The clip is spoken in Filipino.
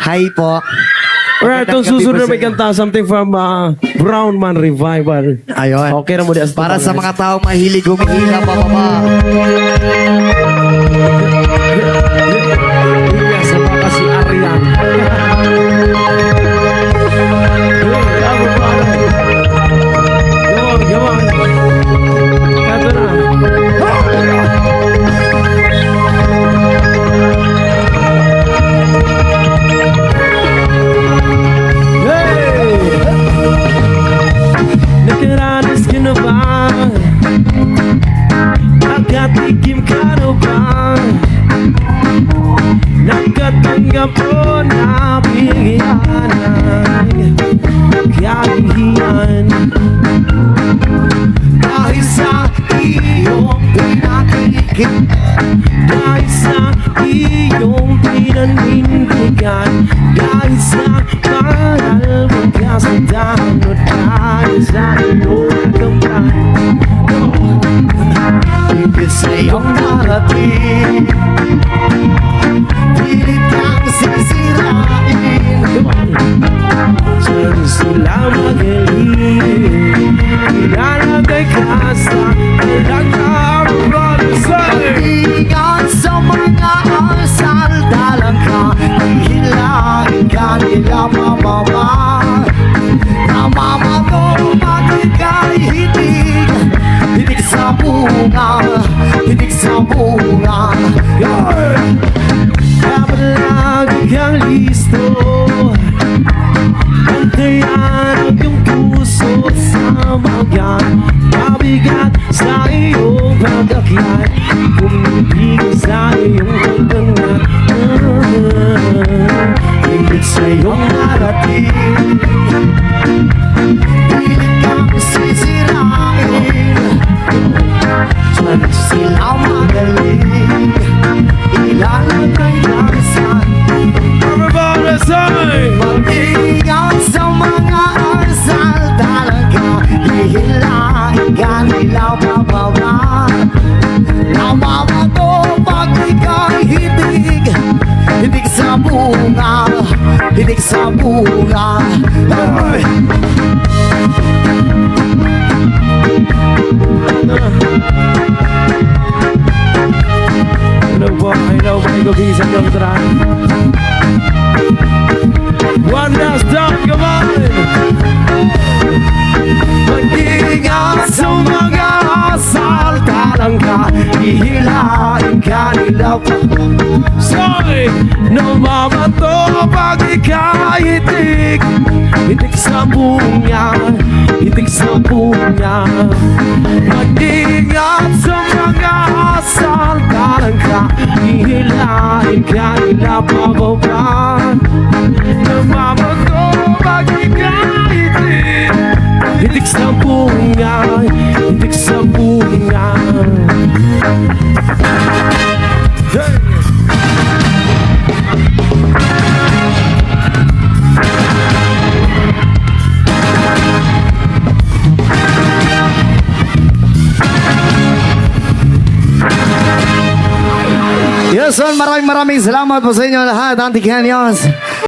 Hi po. Alright, itong Magandang gabi susunod po na may sa inyo. kanta, something from Brown Man Revival. Ayun. Okay na mo di as Para sa mga taong mahilig humihila pababa. sa mga si Arian. Come on. Ito na. Hey! Nakaranas ka na ba? Nakatikim ka na ba? Nakatanggap ko na bigyan ng kahihiyan dahil sa iyong pinakikip, dahil sa iyong pinanindigan, dahil sa paral mo kasandahan o dahil sa iyong nagkampan. Ibig sa iyong narating, pilit kang sisirain. Diyan sila magaling, ilalagay ka sa Ingat sa mga asal, dalang ka, hihilahin ka nila mababa. Namamato pag ika'y hitig, hitig sa bunga, hitig sa bunga. dapat lagi kang listo. Bantayan ang iyong puso sa mga mabigat sa iyong pag-akyat, pumipig sa iyong pagdangat. Ibig sa iyong narating, Pilit kang sisirain, Diyan sila magaling, ilalagay lang sa everybody say! mag-ingat sa mga asal, dalang ka, hihilahin ka nila pababa. Namamato pag ika'y hitig, hitig sa bunga, hitig sa bunga. Ay! Hello, may gabisa ng tran. One last time, come on! Mag-ingat sa mga asal, dalang ka, hihilahin ka nila pababa. Soy! Namamato pag ika'y itik, itik sa bunga, itik sa bunga. Mag-ingat sa mga asal, dalang ka, hihilahin ka nila pababa. Namamato pag ika'y itik, itik sa bunga, itik sa bunga. Hey! Yes, son, maraming salamat po sa inyo lahat, Auntie Canyons.